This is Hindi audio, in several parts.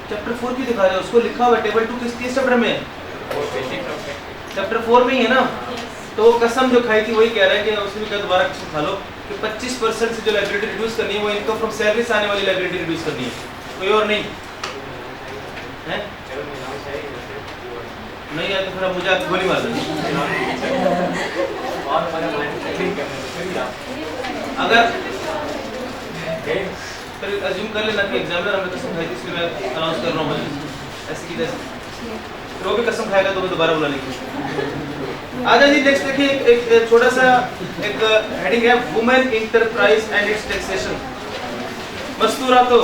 चैप्टर 4 की दिखा रहे हो, उसको लिखा हुआ टेबल 2 किस चैप्टर में है? चैप्टर 4 में ही है ना। तो कसम जो खाई थी वही कह रहा है कि उसने भी कहा दोबारा कसम खा लो कि 25% से जो लायबिलिटी रिड्यूस करनी है वो इनकम फ्रॉम सैलरी से आने वाली लायबिलिटी रिड्यूस करनी है, कोई और नहीं है। नहीं आया तो फिर मुझे आप गोली मार देंगे। अगर फिर अज्यूम कर लेना कि एग्जामिनर हमें कसम खाई थी इसलिए मैं अनाउंस कर रहा हूँ ऐसे की जैसे, फिर वो भी कसम खाएगा तो वो दोबारा बुला लेंगे। आजा जी नेक्स्ट देखिए, एक छोटा सा एक हेडिंग है women enterprise and its taxation. मस्तूरा तो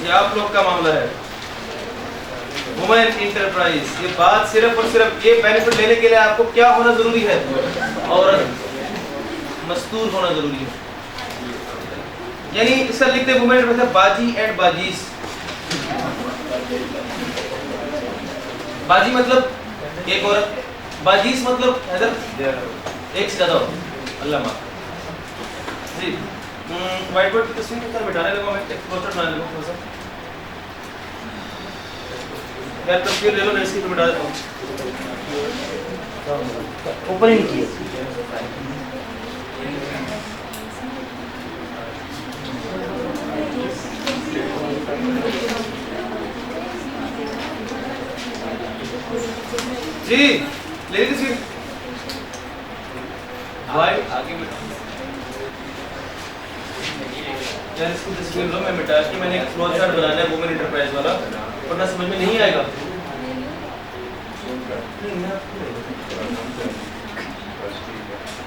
ये आप लोग का मामला है। वुमेन इंटरप्राइज, ये बात सिर्फ और सिर्फ ये बेनिफिट लेने के लिए आपको क्या होना जरूरी है? औरत, मस्तूर होना जरूरी है। यानी इसका लिखते वुमेन मतलब बाजी एंड बाजीज। बाजी मतलब एक औरत, बाजीज मतलब हैदर एक से ज्यादा औरत। अल्लाह माफ जी। व्हाइट बोर्ड की तस्वीर कितना मिटाने लगा, मैं एक फ्लोचार्ट बनाने लगा थोड़ा सा। यार तस्वीर ले लो, मैं इसकी तो मिटा देता हूँ। ऊपर ही नहीं किया। जी ले लीजिए भाई, आगे मिटाओ यार इसको तस्वीर लो, मैं मिटा के मैंने एक फ्लो चार्ट बनाना है वुमेन इंटरप्राइज वाला, वरना समझ में नहीं आएगा।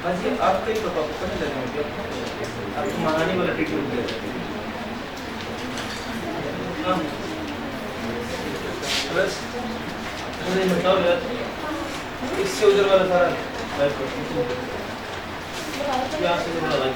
बस ये आपके ही पापा को नहीं लगेगा, आपको महारानी वाला ट्रीटमेंट दे बस मुझे बताओ यार, इससे उधर वाला सारा यहाँ से थोड़ा लाइक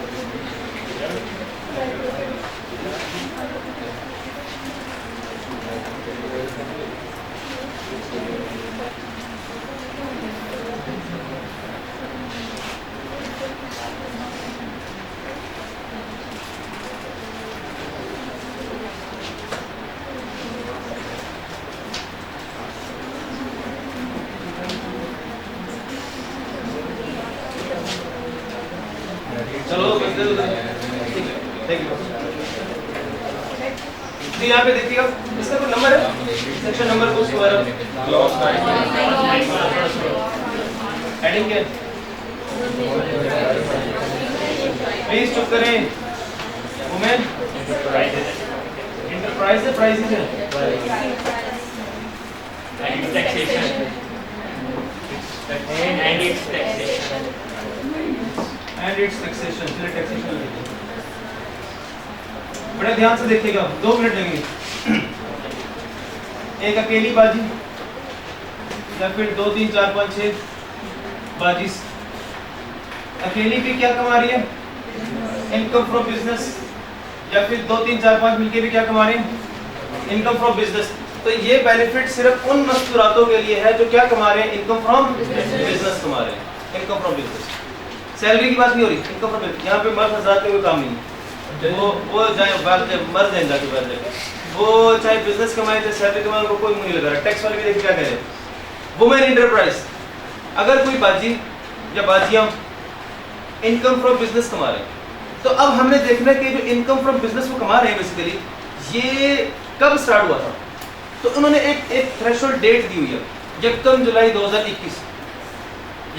यहाँ पे देखिएगा, इसका कोई नंबर है, सेक्शन नंबर को उसको हेडिंग क्या? प्लीज चुप करें। वुमेन इंटरप्राइज है, प्राइसेस है एंड इट्स टैक्सेशन। चलिए टैक्सेशन बड़े ध्यान से देखिएगा, 2 मिनट लगेंगे। एक अकेली बाजी या फिर 2 3 4 5 6 बाजी। अकेली भी क्या कमा रही है? Income from business. या फिर 2 3 4 5 मिलके भी क्या कमा रहे हैं? Income from business. तो ये बेनिफिट सिर्फ उन मस्तूरातों के लिए है जो क्या कमा रहे हैं? इनकम फ्रॉम बिजनेस कमा रहे हैं। इनकम फ्रॉम बिजनेस, सैलरी की बात नहीं हो रही, इनकम फ्रॉम बिजनेस। यहाँ पे मर्द हज़रात का कोई काम नहीं है, वो चाहे मर जाए जाके बैठ जाए, वो चाहे बिजनेस कमाए चाहे सैलरी कमाए, उनको कोई मुंह नहीं लगा रहा। टैक्स वाले भी देखिए क्या कह रहे हैं, वुमेन इंटरप्राइज। अगर कोई बाजी या बाजियां इनकम फ्रॉम बिजनेस कमा रहे हैं, तो अब हमने देखना है कि जो इनकम फ्रॉम बिजनेस वो कमा रहे हैं बेसिकली, ये कब स्टार्ट हुआ था। तो उन्होंने एक थ्रेशोल्ड डेट दी हुई है, 1 जुलाई 2021।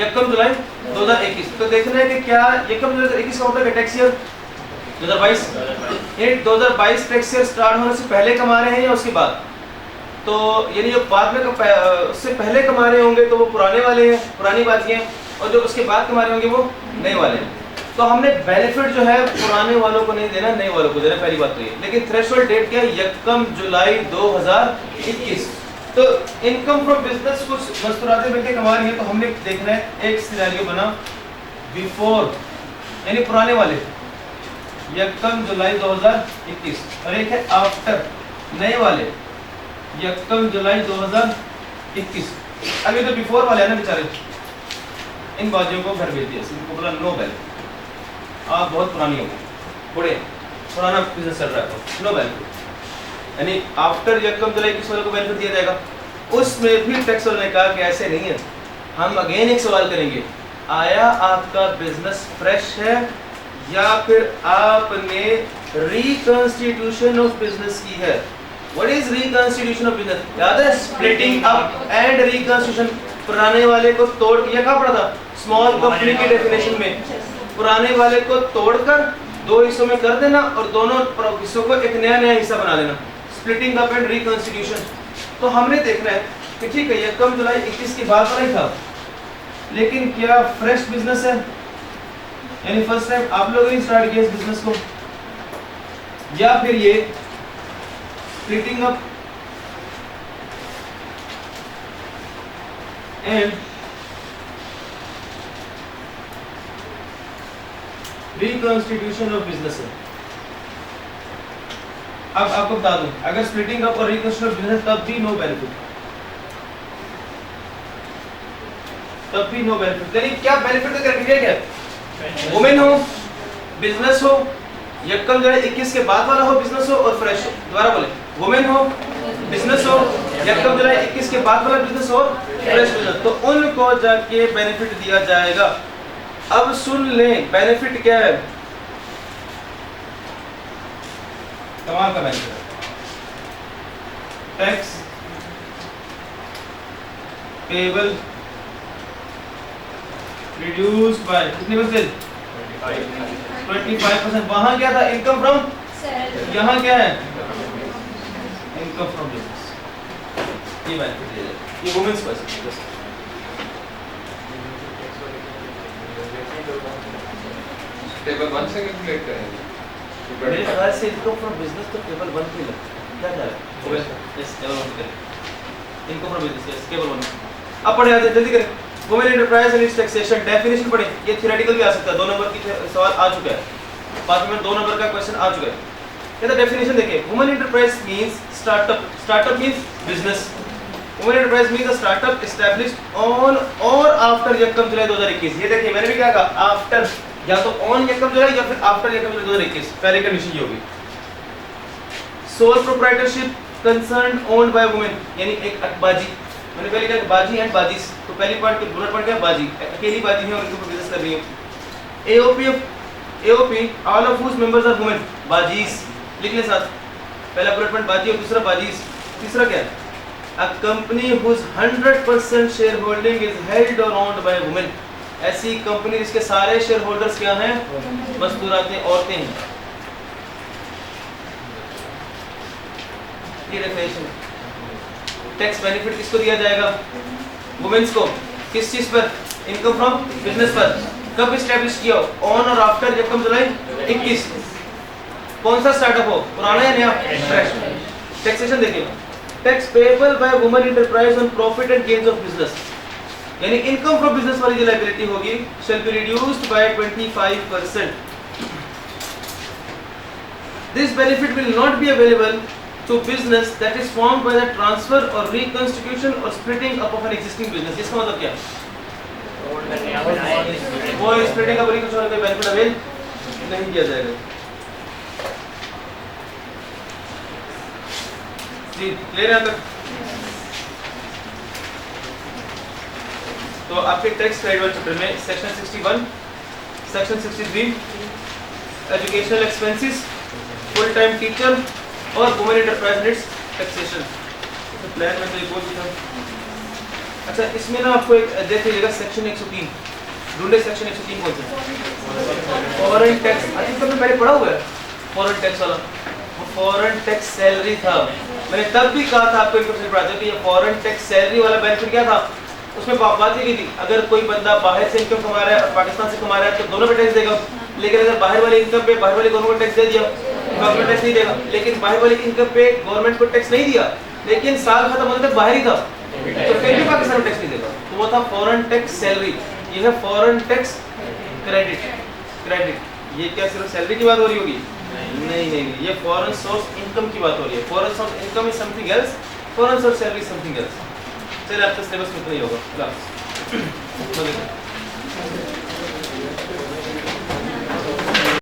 1 जुलाई 2021। तो देखना है कि क्या 1 जुलाई 2021 का मतलब टैक्स ईयर 2022, ये 2022 टैक्स ईयर स्टार्ट होने से पहले कमा रहे हैं या उसके बाद? तो यानी जो बाद में उससे पहले कमा रहे होंगे तो वो पुराने वाले हैं, पुरानी बाजियाँ, और जो उसके बाद कमा रहे होंगे वो नए वाले हैं। तो हमने बेनिफिट जो है पुराने वालों को नहीं देना, नए वालों को देना, पहली बात तो ये। लेकिन थ्रेशोल्ड डेट क्या है? 1 जुलाई 2021। तो इनकम फ्रॉम बिजनेस कुछ मस्तूरातें मिलकर कमा रही हैं, तो हमने देखना है एक सिनेरियो बना बिफोर यानी पुराने वाले 1 जुलाई 2021, और एक है आफ्टर नए वाले 1 जुलाई 2021। अभी तो बिफोर वाले हैं ना बेचारे, इन बाजियों को घर भेज दिया, इनको बोला नो बैल, आप बहुत पुरानी हो गई, बूढ़े, पुराना बिजनेस चल रहा है, नो बैल। यानी आफ्टर यकम जुलाई किस वाले को बेनिफिट दिया जाएगा, उसमें भी टैक्स वाले ने कहा कि ऐसे नहीं है। हम अगेन एक सवाल करेंगे, आया आपका बिजनेस फ्रेश है या फिर आपने रिकंस्टिट्यूशन ऑफ बिजनेस की है? What is reconstitution of business? याद है, स्प्लिटिंग अप एंड रिकंस्टिट्यूशन। पुराने वाले को तोड़ के कहाँ पड़ा था, स्मॉल कंपनी की डेफिनेशन में, पुराने वाले को तोड़कर दो हिस्सों में कर देना और दोनों हिस्सों को एक नया नया हिस्सा बना लेना, स्प्लिटिंग अप एंड रिकंस्टिट्यूशन। तो हमने देखना है कि ठीक है यकम जुलाई 21 की बात नहीं था, लेकिन क्या फ्रेश बिजनेस है, यानी फर्स्ट टाइम आप लोगों ने स्टार्ट किया इस बिजनेस को, या फिर ये splitting up and reconstitution of business है। अब आपको बता दूं, अगर स्प्लिटिंग अप और रिकंस्टिट्यूशन ऑफ बिजनेस तब भी नो बेनिफिट, तब भी नो बेनिफिट। यानी क्या बेनिफिट का क्राइटेरिया क्या है? वुमेन हो, बिजनेस हो, यकम जुलाई 21 के बाद वाला हो बिजनेस हो और फ्रेश हो। दोबारा बोले, वुमेन हो, बिजनेस हो, यकम जुलाई 21 के बाद वाला बिजनेस हो, फ्रेश बिजनेस, तो उनको जाके बेनिफिट दिया जाएगा। अब सुन लें बेनिफिट क्या है, कमाल का benefit, tax payable reduced by कितने परसेंट? 25%। वहां क्या था, इनकम फ्रॉम, यहाँ क्या है, इनकम फ्रॉम बिजनेस। ये बेनिफिट दिया जाएगा, ये वुमेन्स पर्सन। टेबल 1 से कैलकुलेट करेंगे। मेरे ख्याल से इनकम फ्रॉम बिजनेस तो टेबल 1 पे लगता है, क्या है? यस, टेबल 1 पे करें income from business, yes table 1। अब पढ़े आते हैं, जल्दी करें। Women enterprise and its taxation, definition पढ़े, ये थ्योरेटिकल भी आ सकता है, 2 नंबर की सवाल आ चुका है, 5 में 2 नंबर का क्वेश्चन आ चुका है। ये तो डेफिनेशन देखिए, women enterprise means startup, startup means business. Women enterprise means a startup established on और आफ्टर यकम जुलाई 2021। ये देखिए मैंने भी क्या कहा, आफ्टर, या तो ऑन यकम जुलाई या फिर आफ्टर यकम जुलाई 2021, पहले कंडीशन ये होगी। Sole proprietorship concern owned by women, यानी एक बाजी, मैंने पहले कहा बाजी एंड बाजीस, तो पहली पार्ट बुलेट पॉइंट क्या, बाजी, अकेली बाजी है और इनके ऊपर बिजनेस कर रही है। AOP all of whose members are women, बाजीस लिख ले साथ, पहला बुलेट पॉइंट बाजी और दूसरा बाजीस। तीसरा क्या है, a company whose 100% share holding is held और ओन्ड बाय वुमेन, ऐसी कंपनी जिसके सारे शेयर होल्डर्स क्या हैं, मस्तूरातें, औरतें हैं। ये डेफिनेशन। टैक्स बेनिफिट किसको दिया जाएगा, वुमेन्स को, किस चीज पर, इनकम फ्रॉम बिजनेस पर। कब एस्टैब्लिश किया, ऑन और आफ्टर यकम जुलाई 21। कौन सा स्टार्टअप हो, पुराना या नया, फ्रेश। टैक्सेशन देखिए, tax payable by women enterprise on profit and gains of business, यानी इनकम फ्रॉम बिजनेस वाली जो लायबिलिटी होगी shall be reduced by 25%। This benefit will not be available to business that is formed by the transfer or reconstitution or splitting up of an existing business। इसका मतलब क्या है, वो splitting up और reconstitution का benefit अवेल नहीं किया जाएगा। जी क्लियर है तक? तो आपके टैक्स क्रेडिट चैप्टर में section 61, section 63 educational expenses, full time teacher और वुमेन एंटरप्राइज नीड्स टैक्सेशन। तो प्लान में तो एक और भी था। अच्छा इसमें ना आपको एक देख लीजिएगा, सेक्शन 103 ढूंढे, सेक्शन 103 कौन सा, फॉरेन टैक्स। अच्छा तो मैंने पढ़ा हुआ है फॉरेन टैक्स वाला, वो फॉरेन टैक्स सैलरी था। मैंने तब भी कहा था आपको इनकम से पढ़ाते कि ये फॉरेन टैक्स सैलरी वाला बेनिफिट क्या था, उसमें बात ये की थी, अगर कोई बंदा बाहर से इनकम कमा रहा है और पाकिस्तान से कमा रहा है तो दोनों पे टैक्स देगा, लेकिन अगर बाहर वाले इनकम पे बाहर वाले गवर्नमेंट टैक्स दे दिया, गवर्नमेंट टैक्स नहीं देगा। लेकिन बाहर वाले इनकम पे गवर्नमेंट को टैक्स नहीं दिया, लेकिन साल खत्म होने तक बाहर ही था, तो फिर भी पाकिस्तान में टैक्स नहीं देगा, तो वो था फॉरेन टैक्स सैलरी। ये है फॉरेन टैक्स क्रेडिट। क्रेडिट ये क्या सिर्फ सैलरी की बात हो रही होगी? नहीं, ये फॉरेन सोर्स इनकम की बात हो रही है। Foreign source income is something else, foreign source salary something else. चलिए आपका सिलेबस में इतना ही होगा क्लास।